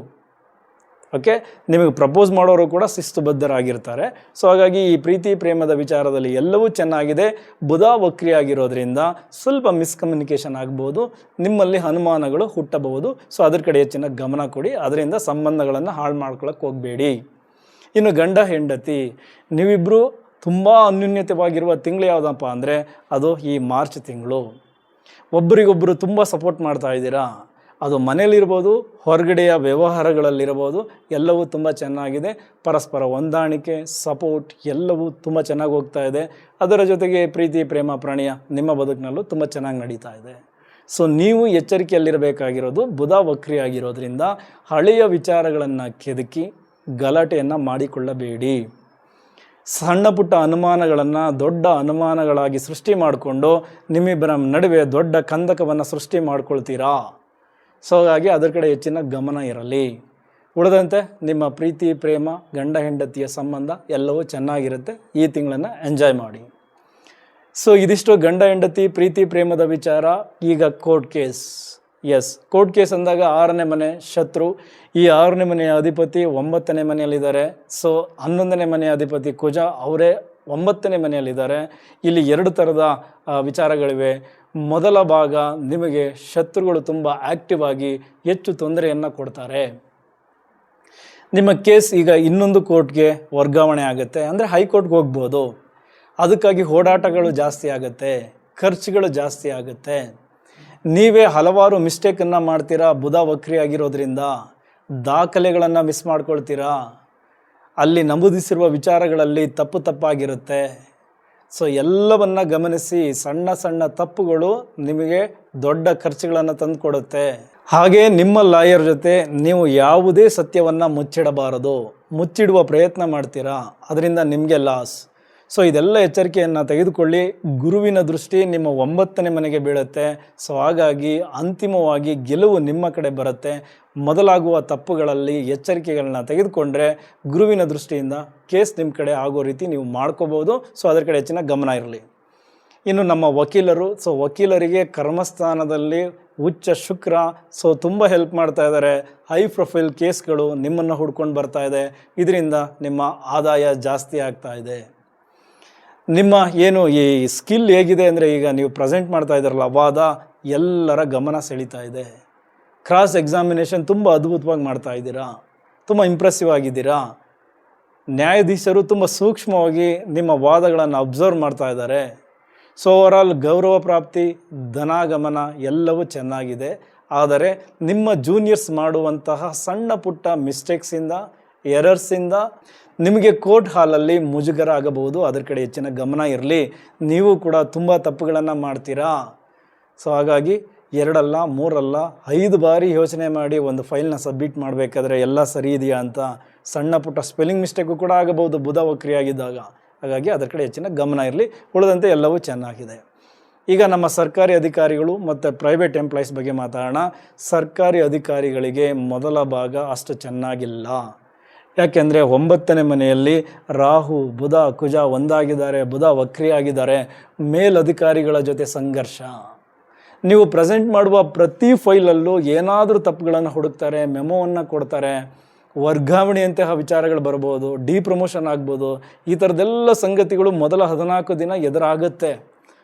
ಓಕೆ, ನಿಮಗೆ ಪ್ರಪೋಸ್ ಮಾಡೋರು ಕೂಡ ಶಿಸ್ತುಬದ್ಧರಾಗಿರ್ತಾರೆ. ಸೊ ಹಾಗಾಗಿ ಈ ಪ್ರೀತಿ ಪ್ರೇಮದ ವಿಚಾರದಲ್ಲಿ ಎಲ್ಲವೂ ಚೆನ್ನಾಗಿದೆ. ಬುಧ ವಕ್ರಿಯಾಗಿರೋದ್ರಿಂದ ಸ್ವಲ್ಪ ಮಿಸ್ಕಮ್ಯುನಿಕೇಷನ್ ಆಗ್ಬೋದು, ನಿಮ್ಮಲ್ಲಿ ಅನುಮಾನಗಳು ಹುಟ್ಟಬಹುದು. ಸೊ ಅದ್ರ ಕಡೆ ಹೆಚ್ಚಿನ ಗಮನ ಕೊಡಿ. ಅದರಿಂದ ಸಂಬಂಧಗಳನ್ನು ಹಾಳು ಮಾಡ್ಕೊಳ್ಳೋಕೆ ಹೋಗಬೇಡಿ. ಇನ್ನು ಗಂಡ ಹೆಂಡತಿ ನೀವಿಬ್ಬರು ತುಂಬ ಅನ್ಯೂನ್ಯತೆವಾಗಿರುವ ತಿಂಗಳು ಯಾವುದಪ್ಪ ಅಂದರೆ ಅದು ಈ ಮಾರ್ಚ್ ತಿಂಗಳು. ಒಬ್ಬರಿಗೊಬ್ಬರು ತುಂಬ ಸಪೋರ್ಟ್ ಮಾಡ್ತಾ ಇದ್ದೀರಾ. ಅದು ಮನೇಲಿರ್ಬೋದು, ಹೊರಗಡೆಯ ವ್ಯವಹಾರಗಳಲ್ಲಿರ್ಬೋದು, ಎಲ್ಲವೂ ತುಂಬ ಚೆನ್ನಾಗಿದೆ. ಪರಸ್ಪರ ಹೊಂದಾಣಿಕೆ, ಸಪೋರ್ಟ್ ಎಲ್ಲವೂ ತುಂಬ ಚೆನ್ನಾಗಿ ಹೋಗ್ತಾ ಇದೆ. ಅದರ ಜೊತೆಗೆ ಪ್ರೀತಿ ಪ್ರೇಮ ಪ್ರಣಯ ನಿಮ್ಮ ಬದುಕಿನಲ್ಲೂ ತುಂಬ ಚೆನ್ನಾಗಿ ನಡೀತಾ ಇದೆ. ಸೊ ನೀವು ಎಚ್ಚರಿಕೆಯಲ್ಲಿರಬೇಕಾಗಿರೋದು ಬುಧ ವಕ್ರಿ ಆಗಿರೋದ್ರಿಂದ ಹಳೆಯ ವಿಚಾರಗಳನ್ನು ಕೆದಕಿ ಗಲಾಟೆಯನ್ನು ಮಾಡಿಕೊಳ್ಳಬೇಡಿ. ಸಣ್ಣ ಪುಟ್ಟ ಅನುಮಾನಗಳನ್ನು ದೊಡ್ಡ ಅನುಮಾನಗಳಾಗಿ ಸೃಷ್ಟಿ ಮಾಡಿಕೊಂಡು ನಿಮ್ಮಿಬ್ಬರ ನಡುವೆ ದೊಡ್ಡ ಕಂದಕವನ್ನು ಸೃಷ್ಟಿ ಮಾಡ್ಕೊಳ್ತೀರಾ. ಸೊ ಹಾಗಾಗಿ ಅದರ ಕಡೆ ಹೆಚ್ಚಿನ ಗಮನ ಇರಲಿ. ಉಳಿದಂತೆ ನಿಮ್ಮ ಪ್ರೀತಿ ಪ್ರೇಮ ಗಂಡ ಹೆಂಡತಿಯ ಸಂಬಂಧ ಎಲ್ಲವೂ ಚೆನ್ನಾಗಿರುತ್ತೆ. ಈ ತಿಂಗಳನ್ನು ಎಂಜಾಯ್ ಮಾಡಿ. ಸೊ ಇದಿಷ್ಟು ಗಂಡ ಹೆಂಡತಿ ಪ್ರೀತಿ ಪ್ರೇಮದ ವಿಚಾರ. ಈಗ ಕೋರ್ಟ್ ಕೇಸ್. ಕೋರ್ಟ್ ಕೇಸ್ ಅಂದಾಗ 6ನೇ ಮನೆ ಶತ್ರು. ಈ 6ನೇ ಮನೆಯ ಅಧಿಪತಿ 9ನೇ ಮನೆಯಲ್ಲಿದ್ದಾರೆ. ಸೊ 11ನೇ ಮನೆಯ ಅಧಿಪತಿ ಕುಜ, ಅವರೇ 9ನೇ ಮನೆಯಲ್ಲಿದ್ದಾರೆ. ಇಲ್ಲಿ 2 ಥರದ ವಿಚಾರಗಳಿವೆ. ಮೊದಲ ಭಾಗ, ನಿಮಗೆ ಶತ್ರುಗಳು ತುಂಬ ಆ್ಯಕ್ಟಿವ್ ಆಗಿ ಹೆಚ್ಚು ತೊಂದರೆಯನ್ನು ಕೊಡ್ತಾರೆ. ನಿಮ್ಮ ಕೇಸ್ ಈಗ ಇನ್ನೊಂದು ಕೋರ್ಟ್ಗೆ ವರ್ಗಾವಣೆ ಆಗುತ್ತೆ, ಅಂದರೆ ಹೈಕೋರ್ಟ್ಗೆ ಹೋಗ್ಬೋದು. ಅದಕ್ಕಾಗಿ ಓಡಾಟಗಳು ಜಾಸ್ತಿ ಆಗುತ್ತೆ, ಖರ್ಚುಗಳು ಜಾಸ್ತಿ ಆಗುತ್ತೆ. ನೀವೇ ಹಲವಾರು ಮಿಸ್ಟೇಕನ್ನು ಮಾಡ್ತೀರಾ. ಬುಧ ವಕ್ರಿ ಆಗಿರೋದ್ರಿಂದ ದಾಖಲೆಗಳನ್ನು ಮಿಸ್ ಮಾಡ್ಕೊಳ್ತೀರಾ. ಅಲ್ಲಿ ನಮೂದಿಸಿರುವ ವಿಚಾರಗಳಲ್ಲಿ ತಪ್ಪಾಗಿರುತ್ತೆ. ಸೊ ಎಲ್ಲವನ್ನ ಗಮನಿಸಿ. ಸಣ್ಣ ಸಣ್ಣ ತಪ್ಪುಗಳು ನಿಮಗೆ ದೊಡ್ಡ ಖರ್ಚುಗಳನ್ನು ತಂದುಕೊಡುತ್ತೆ. ಹಾಗೆ ನಿಮ್ಮ ಲಾಯರ್ ಜೊತೆ ನೀವು ಯಾವುದೇ ಸತ್ಯವನ್ನು ಮುಚ್ಚಿಡಬಾರದು. ಮುಚ್ಚಿಡುವ ಪ್ರಯತ್ನ ಮಾಡ್ತೀರಾ, ಅದರಿಂದ ನಿಮಗೆ ಲಾಸ್. ಸೊ ಇದೆಲ್ಲ ಎಚ್ಚರಿಕೆಯನ್ನು ತೆಗೆದುಕೊಳ್ಳಿ. ಗುರುವಿನ ದೃಷ್ಟಿ ನಿಮ್ಮ 9ನೇ ಮನೆಗೆ ಬೀಳುತ್ತೆ. ಸೊ ಹಾಗಾಗಿ ಅಂತಿಮವಾಗಿ ಗೆಲುವು ನಿಮ್ಮ ಕಡೆ ಬರುತ್ತೆ. ಮೊದಲಾಗುವ ತಪ್ಪುಗಳಲ್ಲಿ ಎಚ್ಚರಿಕೆಗಳನ್ನ ತೆಗೆದುಕೊಂಡ್ರೆ ಗುರುವಿನ ದೃಷ್ಟಿಯಿಂದ ಕೇಸ್ ನಿಮ್ಮ ಕಡೆ ಆಗೋ ರೀತಿ ನೀವು ಮಾಡ್ಕೋಬೋದು. ಸೊ ಅದರ ಕಡೆ ಹೆಚ್ಚಿನ ಗಮನ ಇರಲಿ. ಇನ್ನು ನಮ್ಮ ವಕೀಲರು, ಸೊ ವಕೀಲರಿಗೆ ಕರ್ಮಸ್ಥಾನದಲ್ಲಿ ಉಚ್ಚ ಶುಕ್ರ, ಸೊ ತುಂಬ ಹೆಲ್ಪ್ ಮಾಡ್ತಾ ಇದ್ದಾರೆ. ಹೈ ಪ್ರೊಫೈಲ್ ಕೇಸ್ಗಳು ನಿಮ್ಮನ್ನು ಹುಡ್ಕೊಂಡು ಬರ್ತಾ ಇದೆ. ಇದರಿಂದ ನಿಮ್ಮ ಆದಾಯ ಜಾಸ್ತಿ ಆಗ್ತಾ ಇದೆ. ನಿಮ್ಮ ಏನು ಈ ಸ್ಕಿಲ್ ಹೇಗಿದೆ ಅಂದರೆ, ಈಗ ನೀವು ಪ್ರೆಸೆಂಟ್ ಮಾಡ್ತಾ ಇದ್ದಾರಲ್ಲ ವಾದ, ಎಲ್ಲರ ಗಮನ ಸೆಳೀತಾ ಇದೆ. ಕ್ರಾಸ್ ಎಕ್ಸಾಮಿನೇಷನ್ ತುಂಬ ಅದ್ಭುತವಾಗಿ ಮಾಡ್ತಾ ಇದ್ದೀರಾ, ತುಂಬ ಇಂಪ್ರೆಸಿವ್ ಆಗಿದ್ದೀರಾ. ನ್ಯಾಯಾಧೀಶರು ತುಂಬ ಸೂಕ್ಷ್ಮವಾಗಿ ನಿಮ್ಮ ವಾದಗಳನ್ನು ಅಬ್ಸರ್ವ್ ಮಾಡ್ತಾ ಇದ್ದಾರೆ. ಸೊ ಓವರಾಲ್ ಗೌರವ ಪ್ರಾಪ್ತಿ, ಧನಾಗಮನ ಎಲ್ಲವೂ ಚೆನ್ನಾಗಿದೆ. ಆದರೆ ನಿಮ್ಮ ಜೂನಿಯರ್ಸ್ ಮಾಡುವಂತಹ ಸಣ್ಣ ಪುಟ್ಟ ಮಿಸ್ಟೇಕ್ಸಿಂದ, ಎರರ್ಸಿಂದ ನಿಮಗೆ ಕೋರ್ಟ್ ಹಾಲಲ್ಲಿ ಮುಜುಗರ ಆಗಬಹುದು. ಅದರ ಕಡೆ ಹೆಚ್ಚಿನ ಗಮನ ಇರಲಿ. ನೀವು ಕೂಡ ತುಂಬ ತಪ್ಪುಗಳನ್ನು ಮಾಡ್ತೀರಾ. ಸೊ ಹಾಗಾಗಿ 2 ಅಲ್ಲ 3 ಅಲ್ಲ 5 ಬಾರಿ ಯೋಚನೆ ಮಾಡಿ ಒಂದು ಫೈಲ್ನ ಸಬ್ಮಿಟ್ ಮಾಡಬೇಕಾದ್ರೆ ಎಲ್ಲ ಸರಿ ಇದೆಯಾ ಅಂತ. ಸಣ್ಣ ಪುಟ್ಟ ಸ್ಪೆಲ್ಲಿಂಗ್ ಮಿಸ್ಟೇಕು ಕೂಡ ಆಗಬಹುದು ಬುಧ ವಕ್ರಿಯಾಗಿದ್ದಾಗ. ಹಾಗಾಗಿ ಅದರ ಕಡೆ ಹೆಚ್ಚಿನ ಗಮನ ಇರಲಿ. ಉಳಿದಂತೆ ಎಲ್ಲವೂ ಚೆನ್ನಾಗಿದೆ. ಈಗ ನಮ್ಮ ಸರ್ಕಾರಿ ಅಧಿಕಾರಿಗಳು ಮತ್ತು ಪ್ರೈವೇಟ್ ಎಂಪ್ಲಾಯೀಸ್ ಬಗ್ಗೆ ಮಾತಾಡೋಣ. ಸರ್ಕಾರಿ ಅಧಿಕಾರಿಗಳಿಗೆ ಮೊದಲ ಭಾಗ ಅಷ್ಟು ಚೆನ್ನಾಗಿಲ್ಲ. ಯಾಕೆಂದರೆ 9ನೇ ಮನೆಯಲ್ಲಿ ರಾಹು ಬುಧ ಕುಜ ಒಂದಾಗಿದ್ದಾರೆ, ಬುಧ ವಕ್ರಿಯಾಗಿದ್ದಾರೆ. ಮೇಲಧಿಕಾರಿಗಳ ಜೊತೆ ಸಂಘರ್ಷ. ನೀವು ಪ್ರೆಸೆಂಟ್ ಮಾಡುವ ಪ್ರತಿ ಫೈಲಲ್ಲೂ ಏನಾದರೂ ತಪ್ಪುಗಳನ್ನು ಹುಡುಕ್ತಾರೆ, ಮೆಮೋವನ್ನು ಕೊಡ್ತಾರೆ. ವರ್ಗಾವಣೆಯಂತಹ ವಿಚಾರಗಳು ಬರ್ಬೋದು, ಡಿಪ್ರಮೋಷನ್ ಆಗ್ಬೋದು. ಈ ಥರದ್ದೆಲ್ಲ ಸಂಗತಿಗಳು ಮೊದಲ 14 ದಿನ ಎದುರಾಗುತ್ತೆ.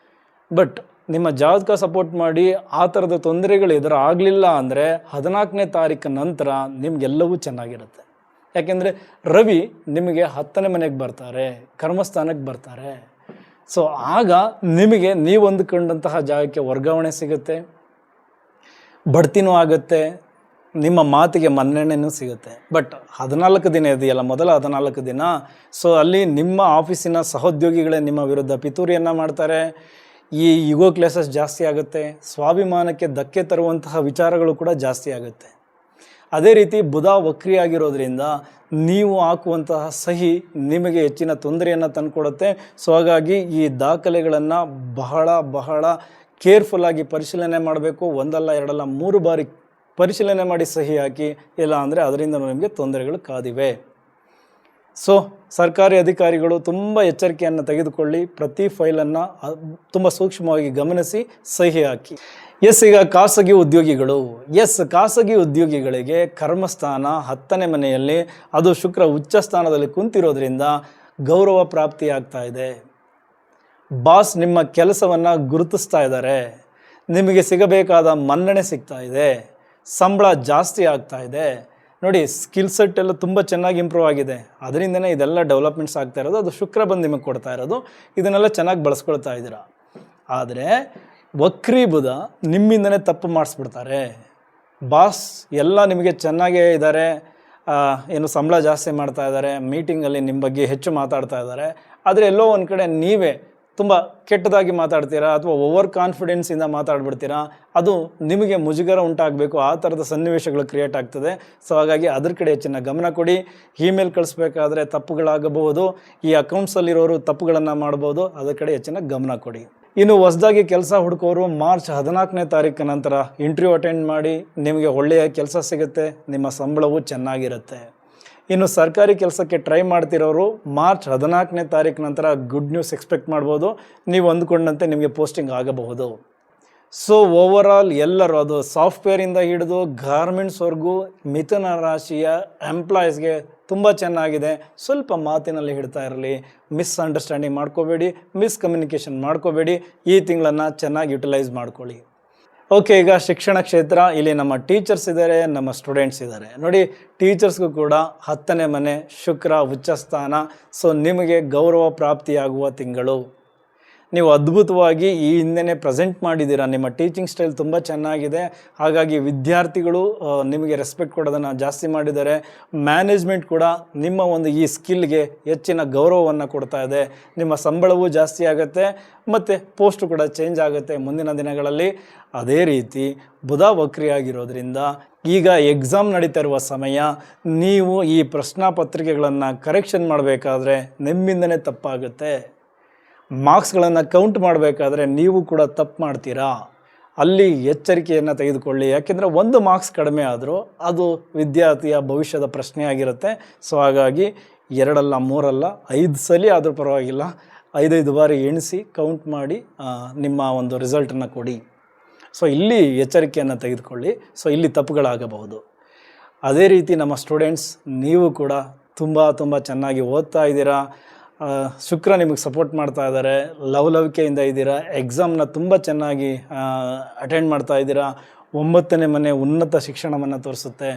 ಬಟ್ ನಿಮ್ಮ ಜಾತಕ ಸಪೋರ್ಟ್ ಮಾಡಿ ಆ ಥರದ ತೊಂದರೆಗಳು ಎದುರಾಗಲಿಲ್ಲ ಅಂದರೆ 14ನೇ ತಾರೀಕು ನಂತರ ನಿಮಗೆಲ್ಲವೂ ಚೆನ್ನಾಗಿರುತ್ತೆ. ಯಾಕೆಂದರೆ ರವಿ ನಿಮಗೆ 10ನೇ ಮನೆಗೆ ಬರ್ತಾರೆ, ಕರ್ಮಸ್ಥಾನಕ್ಕೆ ಬರ್ತಾರೆ. ಸೊ ಆಗ ನಿಮಗೆ ನೀವು ಅಂದುಕೊಂಡಂತಹ ಜಾಗಕ್ಕೆ ವರ್ಗಾವಣೆ ಸಿಗುತ್ತೆ, ಬಡ್ತಿನೂ ಆಗುತ್ತೆ, ನಿಮ್ಮ ಮಾತಿಗೆ ಮನ್ನಣೆನೂ ಸಿಗುತ್ತೆ. ಬಟ್ 14 ದಿನ ಇದೆಯಲ್ಲ, ಮೊದಲ 14 ದಿನ, ಸೊ ಅಲ್ಲಿ ನಿಮ್ಮ ಆಫೀಸಿನ ಸಹೋದ್ಯೋಗಿಗಳೇ ನಿಮ್ಮ ವಿರುದ್ಧ ಪಿತೂರಿಯನ್ನು ಮಾಡ್ತಾರೆ. ಈ ಈಗೋ ಕ್ಲೇಸಸ್ ಜಾಸ್ತಿ ಆಗುತ್ತೆ. ಸ್ವಾಭಿಮಾನಕ್ಕೆ ಧಕ್ಕೆ ತರುವಂತಹ ವಿಚಾರಗಳು ಕೂಡ ಜಾಸ್ತಿ ಆಗುತ್ತೆ. ಅದೇ ರೀತಿ ಬುಧ ವಕ್ರಿಯಾಗಿರೋದ್ರಿಂದ ನೀವು ಹಾಕುವಂತಹ ಸಹಿ ನಿಮಗೆ ಹೆಚ್ಚಿನ ತೊಂದರೆಯನ್ನು ತಂದುಕೊಡುತ್ತೆ. ಸೊ ಹಾಗಾಗಿ ಈ ದಾಖಲೆಗಳನ್ನು ಬಹಳ ಕೇರ್ಫುಲ್ಲಾಗಿ ಪರಿಶೀಲನೆ ಮಾಡಬೇಕು. 1 ಅಲ್ಲ 2 ಅಲ್ಲ 3 ಬಾರಿ ಪರಿಶೀಲನೆ ಮಾಡಿ ಸಹಿ ಹಾಕಿ. ಇಲ್ಲ ಅಂದರೆ ಅದರಿಂದ ನಿಮಗೆ ತೊಂದರೆಗಳು ಕಾದಿವೆ. ಸೊ ಸರ್ಕಾರಿ ಅಧಿಕಾರಿಗಳು ತುಂಬ ಎಚ್ಚರಿಕೆಯನ್ನು ತೆಗೆದುಕೊಳ್ಳಿ. ಪ್ರತಿ ಫೈಲನ್ನು ತುಂಬ ಸೂಕ್ಷ್ಮವಾಗಿ ಗಮನಿಸಿ ಸಹಿ ಹಾಕಿ. ಈಗ ಖಾಸಗಿ ಉದ್ಯೋಗಿಗಳು. ಖಾಸಗಿ ಉದ್ಯೋಗಿಗಳಿಗೆ ಕರ್ಮಸ್ಥಾನ 10ನೇ ಮನೆಯಲ್ಲಿ, ಅದು ಶುಕ್ರ ಉಚ್ಚ ಸ್ಥಾನದಲ್ಲಿ ಕುಂತಿರೋದ್ರಿಂದ ಗೌರವ ಪ್ರಾಪ್ತಿಯಾಗ್ತಾ ಇದೆ. ಬಾಸ್ ನಿಮ್ಮ ಕೆಲಸವನ್ನು ಗುರುತಿಸ್ತಾ ಇದ್ದಾರೆ. ನಿಮಗೆ ಸಿಗಬೇಕಾದ ಮನ್ನಣೆ ಸಿಗ್ತಾ ಇದೆ. ಸಂಬಳ ಜಾಸ್ತಿ ಆಗ್ತಾ ಇದೆ. ನೋಡಿ, ಸ್ಕಿಲ್ ಸೆಟ್ ಎಲ್ಲ ತುಂಬ ಚೆನ್ನಾಗಿ ಇಂಪ್ರೂವ್ ಆಗಿದೆ. ಅದರಿಂದನೇ ಇದೆಲ್ಲ ಡೆವಲಪ್ಮೆಂಟ್ಸ್ ಆಗ್ತಾ ಇರೋದು. ಅದು ಶುಕ್ರ ಬಂದು ನಿಮಗೆ ಕೊಡ್ತಾ ಇರೋದು. ಇದನ್ನೆಲ್ಲ ಚೆನ್ನಾಗಿ ಬಳಸ್ಕೊಳ್ತಾ ಇದ್ದೀರಾ. ಆದರೆ ವಕ್ರಿ ಬುಧ ನಿಮ್ಮಿಂದನೇ ತಪ್ಪು ಮಾಡಿಸ್ಬಿಡ್ತಾರೆ. ಬಾಸ್ ಎಲ್ಲ ನಿಮಗೆ ಚೆನ್ನಾಗೇ ಇದ್ದಾರೆ, ಏನು ಸಂಬಳ ಜಾಸ್ತಿ ಮಾಡ್ತಾ ಇದ್ದಾರೆ, ಮೀಟಿಂಗಲ್ಲಿ ನಿಮ್ಮ ಬಗ್ಗೆ ಹೆಚ್ಚು ಮಾತಾಡ್ತಾ ಇದ್ದಾರೆ. ಆದರೆ ಎಲ್ಲೋ ಒಂದು ಕಡೆ ನೀವೇ ತುಂಬ ಕೆಟ್ಟದಾಗಿ ಮಾತಾಡ್ತೀರಾ ಅಥವಾ ಓವರ್ ಕಾನ್ಫಿಡೆನ್ಸಿಂದ ಮಾತಾಡ್ಬಿಡ್ತೀರಾ, ಅದು ನಿಮಗೆ ಮುಜುಗರ ಉಂಟಾಗಬೇಕು, ಆ ಥರದ ಸನ್ನಿವೇಶಗಳು ಕ್ರಿಯೇಟ್ ಆಗ್ತದೆ. ಸೊ ಹಾಗಾಗಿ ಅದ್ರ ಕಡೆ ಹೆಚ್ಚಿನ ಗಮನ ಕೊಡಿ. ಇಮೇಲ್ ಕಳಿಸ್ಬೇಕಾದ್ರೆ ತಪ್ಪುಗಳಾಗಬಹುದು, ಈ ಅಕೌಂಟ್ಸಲ್ಲಿರೋರು ತಪ್ಪುಗಳನ್ನು ಮಾಡ್ಬೋದು, ಅದರ ಕಡೆ ಹೆಚ್ಚಿನ ಗಮನ ಕೊಡಿ. ಇನ್ನು ಹೊಸದಾಗಿ ಕೆಲಸ ಹುಡುಕೋರು ಮಾರ್ಚ್ 14ನೇ ತಾರೀಕು ನಂತರ ಇಂಟರ್ವ್ಯೂ ಅಟೆಂಡ್ ಮಾಡಿ, ನಿಮಗೆ ಒಳ್ಳೆಯ ಕೆಲಸ ಸಿಗುತ್ತೆ, ನಿಮ್ಮ ಸಂಬಳವು ಚೆನ್ನಾಗಿರುತ್ತೆ. ಇನ್ನು ಸರ್ಕಾರಿ ಕೆಲಸಕ್ಕೆ ಟ್ರೈ ಮಾಡ್ತಿರೋರು ಮಾರ್ಚ್ 14ನೇ ತಾರೀಕು ನಂತರ ಗುಡ್ ನ್ಯೂಸ್ ಎಕ್ಸ್ಪೆಕ್ಟ್ ಮಾಡ್ಬೋದು, ನೀವು ಅಂದ್ಕೊಂಡಂತೆ ನಿಮಗೆ ಪೋಸ್ಟಿಂಗ್ ಆಗಬಹುದು. ಸೊ ಓವರಾಲ್ ಎಲ್ಲರೂ, ಅದು ಸಾಫ್ಟ್ವೇರಿಂದ ಹಿಡಿದು ಗಾರ್ಮೆಂಟ್ಸ್ವರೆಗೂ ಮಿಥುನ ರಾಶಿಯ ಎಂಪ್ಲಾಯೀಸ್ಗೆ ತುಂಬ ಚೆನ್ನಾಗಿದೆ. ಸ್ವಲ್ಪ ಮಾತಿನಲ್ಲಿ ಹಿಡ್ತಾ ಇರಲಿ, ಮಿಸ್ಅಂಡರ್ಸ್ಟ್ಯಾಂಡಿಂಗ್ ಮಾಡ್ಕೋಬೇಡಿ, ಮಿಸ್ಕಮ್ಯುನಿಕೇಷನ್ ಮಾಡ್ಕೋಬೇಡಿ. ಈ ತಿಂಗಳನ್ನು ಚೆನ್ನಾಗಿ ಯುಟಿಲೈಸ್ ಮಾಡ್ಕೊಳ್ಳಿ. ಓಕೆ, ಈಗ ಶಿಕ್ಷಣ ಕ್ಷೇತ್ರ, ಇಲ್ಲಿ ನಮ್ಮ ಟೀಚರ್ಸ್ ಇದ್ದಾರೆ, ನಮ್ಮ ಸ್ಟೂಡೆಂಟ್ಸ್ ಇದ್ದಾರೆ. ನೋಡಿ, ಟೀಚರ್ಸ್ಗೂ ಕೂಡ 10ನೇ ಮನೆ ಶುಕ್ರ ಉಚ್ಚಸ್ಥಾನ. ಸೊ ನಿಮಗೆ ಗೌರವ ಪ್ರಾಪ್ತಿಯಾಗುವ ತಿಂಗಳು. ನೀವು ಅದ್ಭುತವಾಗಿ ಈ ಹಿಂದೆನೇ ಪ್ರೆಸೆಂಟ್ ಮಾಡಿದ್ದೀರಾ, ನಿಮ್ಮ ಟೀಚಿಂಗ್ ಸ್ಟೈಲ್ ತುಂಬ ಚೆನ್ನಾಗಿದೆ. ಹಾಗಾಗಿ ವಿದ್ಯಾರ್ಥಿಗಳು ನಿಮಗೆ ರೆಸ್ಪೆಕ್ಟ್ ಕೊಡೋದನ್ನು ಜಾಸ್ತಿ ಮಾಡಿದ್ದಾರೆ. ಮ್ಯಾನೇಜ್ಮೆಂಟ್ ಕೂಡ ನಿಮ್ಮ ಒಂದು ಈ ಸ್ಕಿಲ್ಗೆ ಹೆಚ್ಚಿನ ಗೌರವವನ್ನು ಕೊಡ್ತಾ ಇದೆ. ನಿಮ್ಮ ಸಂಬಳವೂ ಜಾಸ್ತಿ ಆಗುತ್ತೆ ಮತ್ತು ಪೋಸ್ಟು ಕೂಡ ಚೇಂಜ್ ಆಗುತ್ತೆ ಮುಂದಿನ ದಿನಗಳಲ್ಲಿ. ಅದೇ ರೀತಿ ಬುಧ ವಕ್ರಿಯಾಗಿರೋದ್ರಿಂದ ಈಗ ಎಕ್ಸಾಮ್ ನಡೀತಾ ಇರುವ ಸಮಯ, ನೀವು ಈ ಪ್ರಶ್ನಾ ಪತ್ರಿಕೆಗಳನ್ನು ಕರೆಕ್ಷನ್ ಮಾಡಬೇಕಾದ್ರೆ ನಿಮ್ಮಿಂದನೇ ತಪ್ಪಾಗುತ್ತೆ. ಮಾರ್ಕ್ಸ್ಗಳನ್ನು ಕೌಂಟ್ ಮಾಡಬೇಕಾದ್ರೆ ನೀವು ಕೂಡ ತಪ್ಪು ಮಾಡ್ತೀರಾ, ಅಲ್ಲಿ ಎಚ್ಚರಿಕೆಯನ್ನು ತೆಗೆದುಕೊಳ್ಳಿ. ಯಾಕೆಂದರೆ ಒಂದು ಮಾರ್ಕ್ಸ್ ಕಡಿಮೆ ಆದರೂ ಅದು ವಿದ್ಯಾರ್ಥಿಯ ಭವಿಷ್ಯದ ಪ್ರಶ್ನೆ ಆಗಿರುತ್ತೆ. ಸೊ ಹಾಗಾಗಿ 2 ಅಲ್ಲ 3 ಅಲ್ಲ 5 ಸಲ ಆದರೂ ಪರವಾಗಿಲ್ಲ, 5 ಬಾರಿ ಎಣಿಸಿ ಕೌಂಟ್ ಮಾಡಿ ನಿಮ್ಮ ಒಂದು ರಿಸಲ್ಟನ್ನು ಕೊಡಿ. ಸೊ ಇಲ್ಲಿ ಎಚ್ಚರಿಕೆಯನ್ನು ತೆಗೆದುಕೊಳ್ಳಿ. ಸೊ ಇಲ್ಲಿ ತಪ್ಪುಗಳಾಗಬಹುದು. ಅದೇ ರೀತಿ ನಮ್ಮ ಸ್ಟೂಡೆಂಟ್ಸ್, ನೀವು ಕೂಡ ತುಂಬ ಚೆನ್ನಾಗಿ ಓದ್ತಾ ಇದ್ದೀರಾ. ಶುಕ್ರ ನಿಮಗೆ ಸಪೋರ್ಟ್ ಮಾಡ್ತಾ ಇದ್ದಾರೆ, ಲವಲವಿಕೆಯಿಂದ ಇದ್ದೀರಾ, ಎಕ್ಸಾಮ್ನ ತುಂಬ ಚೆನ್ನಾಗಿ ಅಟೆಂಡ್ ಮಾಡ್ತಾ ಇದ್ದೀರಾ. 9ನೇ ಮನೆ ಉನ್ನತ ಶಿಕ್ಷಣವನ್ನು ತೋರಿಸುತ್ತೆ.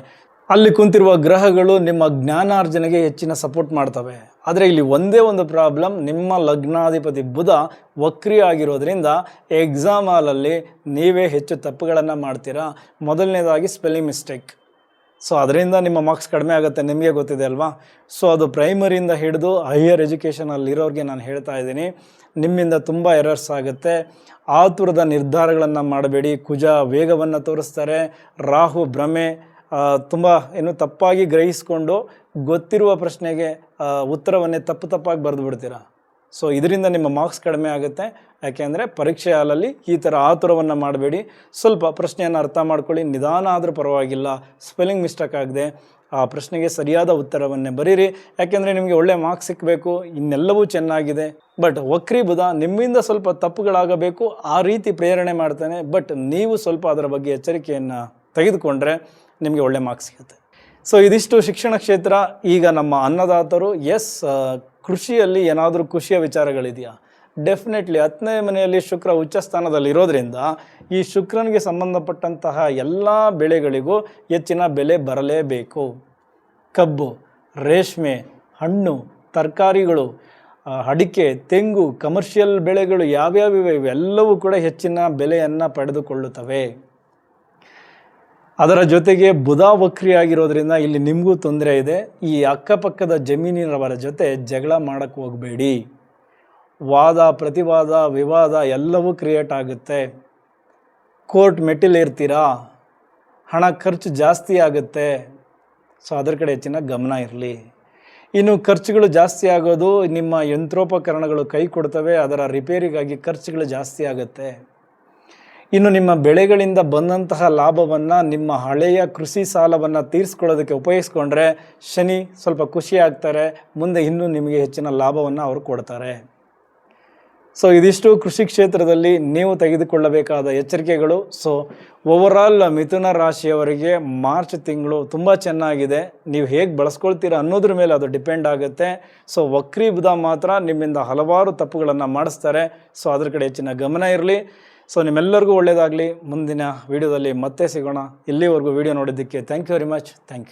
ಅಲ್ಲಿ ಕುಂತಿರುವ ಗ್ರಹಗಳು ನಿಮ್ಮ ಜ್ಞಾನಾರ್ಜನೆಗೆ ಹೆಚ್ಚಿನ ಸಪೋರ್ಟ್ ಮಾಡ್ತವೆ. ಆದರೆ ಇಲ್ಲಿ ಒಂದೇ ಒಂದು ಪ್ರಾಬ್ಲಮ್, ನಿಮ್ಮ ಲಗ್ನಾಧಿಪತಿ ಬುಧ ವಕ್ರಿ ಆಗಿರೋದ್ರಿಂದ ಎಕ್ಸಾಮ್ ಹಾಲಲ್ಲಿ ನೀವೇ ಹೆಚ್ಚು ತಪ್ಪುಗಳನ್ನು ಮಾಡ್ತೀರಾ. ಮೊದಲನೇದಾಗಿ ಸ್ಪೆಲ್ಲಿಂಗ್ ಮಿಸ್ಟೇಕ್. ಸೊ ಅದರಿಂದ ನಿಮ್ಮ ಮಾರ್ಕ್ಸ್ ಕಡಿಮೆ ಆಗುತ್ತೆ, ನಿಮಗೆ ಗೊತ್ತಿದೆ ಅಲ್ವಾ. ಸೊ ಅದು ಪ್ರೈಮರಿಯಿಂದ ಹಿಡಿದು ಹೈಯರ್ ಎಜುಕೇಷನಲ್ಲಿರೋರಿಗೆ ನಾನು ಹೇಳ್ತಾ ಇದ್ದೀನಿ, ನಿಮ್ಮಿಂದ ತುಂಬ ಎರರ್ಸ್ ಆಗುತ್ತೆ. ಆತುರದ ನಿರ್ಧಾರಗಳನ್ನು ಮಾಡಬೇಡಿ. ಕುಜ ವೇಗವನ್ನು ತೋರಿಸ್ತಾರೆ, ರಾಹು ಭ್ರಮೆ, ತುಂಬ ತಪ್ಪಾಗಿ ಗ್ರಹಿಸ್ಕೊಂಡು ಗೊತ್ತಿರುವ ಪ್ರಶ್ನೆಗೆ ಉತ್ತರವನ್ನೇ ತಪ್ಪಾಗಿ ಬರೆದು ಬಿಡ್ತೀರಾ. ಸೊ ಇದರಿಂದ ನಿಮ್ಮ ಮಾರ್ಕ್ಸ್ ಕಡಿಮೆ ಆಗುತ್ತೆ. ಯಾಕೆಂದರೆ ಪರೀಕ್ಷೆ ಹಾಲಲ್ಲಿ ಈ ಥರ ಆತುರವನ್ನು ಮಾಡಬೇಡಿ. ಸ್ವಲ್ಪ ಪ್ರಶ್ನೆಯನ್ನು ಅರ್ಥ ಮಾಡ್ಕೊಳ್ಳಿ, ನಿಧಾನ ಆದರೂ ಪರವಾಗಿಲ್ಲ. ಸ್ಪೆಲ್ಲಿಂಗ್ ಮಿಸ್ಟೇಕ್ ಆಗದೆ ಆ ಪ್ರಶ್ನೆಗೆ ಸರಿಯಾದ ಉತ್ತರವನ್ನೇ ಬರೀರಿ. ಯಾಕೆಂದರೆ ನಿಮಗೆ ಒಳ್ಳೆ ಮಾರ್ಕ್ಸ್ ಸಿಕ್ಕಬೇಕು, ಇನ್ನೆಲ್ಲವೂ ಚೆನ್ನಾಗಿದೆ. ಬಟ್ ವಕ್ರಿ ಬುಧ ನಿಮ್ಮಿಂದ ಸ್ವಲ್ಪ ತಪ್ಪುಗಳಾಗಬೇಕು, ಆ ರೀತಿ ಪ್ರೇರಣೆ ಮಾಡ್ತಾನೆ. ಬಟ್ ನೀವು ಸ್ವಲ್ಪ ಅದರ ಬಗ್ಗೆ ಎಚ್ಚರಿಕೆಯನ್ನು ತೆಗೆದುಕೊಂಡ್ರೆ ನಿಮಗೆ ಒಳ್ಳೆ ಮಾರ್ಕ್ಸ್ ಸಿಗುತ್ತೆ. ಸೊ ಇದಿಷ್ಟು ಶಿಕ್ಷಣ ಕ್ಷೇತ್ರ. ಈಗ ನಮ್ಮ ಅನ್ನದಾತರು, ಕೃಷಿಯಲ್ಲಿ ಏನಾದರೂ ಖುಷಿಯ ವಿಚಾರಗಳಿದೆಯಾ? ಡೆಫಿನೆಟ್ಲಿ 10ನೇ ಮನೆಯಲ್ಲಿ ಶುಕ್ರ ಉಚ್ಚಸ್ಥಾನದಲ್ಲಿರೋದ್ರಿಂದ ಈ ಶುಕ್ರನಿಗೆ ಸಂಬಂಧಪಟ್ಟಂತಹ ಎಲ್ಲ ಬೆಳೆಗಳಿಗೂ ಹೆಚ್ಚಿನ ಬೆಲೆ ಬರಲೇಬೇಕು. ಕಬ್ಬು, ರೇಷ್ಮೆ, ಹಣ್ಣು, ತರಕಾರಿಗಳು, ಅಡಿಕೆ, ತೆಂಗು, ಕಮರ್ಷಿಯಲ್ ಬೆಳೆಗಳು ಯಾವ್ಯಾವಿವೆ ಇವೆಲ್ಲವೂ ಕೂಡ ಹೆಚ್ಚಿನ ಬೆಲೆಯನ್ನು ಪಡೆದುಕೊಳ್ಳುತ್ತವೆ. ಅದರ ಜೊತೆಗೆ ಬುಧ ವಕ್ರಿಯಾಗಿರೋದ್ರಿಂದ ಇಲ್ಲಿ ನಿಮಗೂ ತೊಂದರೆ ಇದೆ. ಈ ಅಕ್ಕಪಕ್ಕದ ಜಮೀನಿನವರ ಜೊತೆ ಜಗಳ ಮಾಡೋಕ್ಕೆ ಹೋಗಬೇಡಿ. ವಾದ ಪ್ರತಿವಾದ ವಿವಾದ ಎಲ್ಲವೂ ಕ್ರಿಯೇಟ್ ಆಗುತ್ತೆ. ಕೋರ್ಟ್ ಮೆಟ್ಟಿಲೇರ್ತೀರಾ, ಹಣ ಖರ್ಚು ಜಾಸ್ತಿ ಆಗುತ್ತೆ. ಸೊ ಅದರ ಕಡೆ ಹೆಚ್ಚಿನ ಗಮನ ಇರಲಿ. ಇನ್ನು ಖರ್ಚುಗಳು ಜಾಸ್ತಿ ಆಗೋದು, ನಿಮ್ಮ ಯಂತ್ರೋಪಕರಣಗಳು ಕೈ ಕೊಡ್ತವೆ, ಅದರ ರಿಪೇರಿಗಾಗಿ ಖರ್ಚುಗಳು ಜಾಸ್ತಿ ಆಗುತ್ತೆ. ಇನ್ನು ನಿಮ್ಮ ಬೆಳೆಗಳಿಂದ ಬಂದಂತಹ ಲಾಭವನ್ನು ನಿಮ್ಮ ಹಳೆಯ ಕೃಷಿ ಸಾಲವನ್ನು ತೀರಿಸ್ಕೊಳ್ಳೋದಕ್ಕೆ ಉಪಯೋಗಿಸ್ಕೊಂಡ್ರೆ ಶನಿ ಸ್ವಲ್ಪ ಖುಷಿ ಆಗ್ತಾರೆ, ಮುಂದೆ ಇನ್ನೂ ನಿಮಗೆ ಹೆಚ್ಚಿನ ಲಾಭವನ್ನು ಅವರು ಕೊಡ್ತಾರೆ. ಸೊ ಇದಿಷ್ಟು ಕೃಷಿ ಕ್ಷೇತ್ರದಲ್ಲಿ ನೀವು ತೆಗೆದುಕೊಳ್ಳಬೇಕಾದ ಎಚ್ಚರಿಕೆಗಳು. ಸೊ ಓವರಾಲ್ ಮಿಥುನ ರಾಶಿಯವರಿಗೆ ಮಾರ್ಚ್ ತಿಂಗಳು ತುಂಬ ಚೆನ್ನಾಗಿದೆ. ನೀವು ಹೇಗೆ ಬಳಸ್ಕೊಳ್ತೀರಾ ಅನ್ನೋದ್ರ ಮೇಲೆ ಅದು ಡಿಪೆಂಡ್ ಆಗುತ್ತೆ. ಸೊ ವಕ್ರಿ ಬುಧ ಮಾತ್ರ ನಿಮ್ಮಿಂದ ಹಲವಾರು ತಪ್ಪುಗಳನ್ನು ಮಾಡಿಸ್ತಾರೆ. ಸೊ ಅದ್ರ ಕಡೆ ಹೆಚ್ಚಿನ ಗಮನ ಇರಲಿ. ಸೊ ನಿಮ್ಮೆಲ್ಲರಿಗೂ ಒಳ್ಳೆಯದಾಗಲಿ. ಮುಂದಿನ ವಿಡಿಯೋದಲ್ಲಿ ಮತ್ತೆ ಸಿಗೋಣ. ಇಲ್ಲಿವರೆಗೂ ವಿಡಿಯೋ ನೋಡಿದ್ದಕ್ಕೆ thank you very much. Thank you.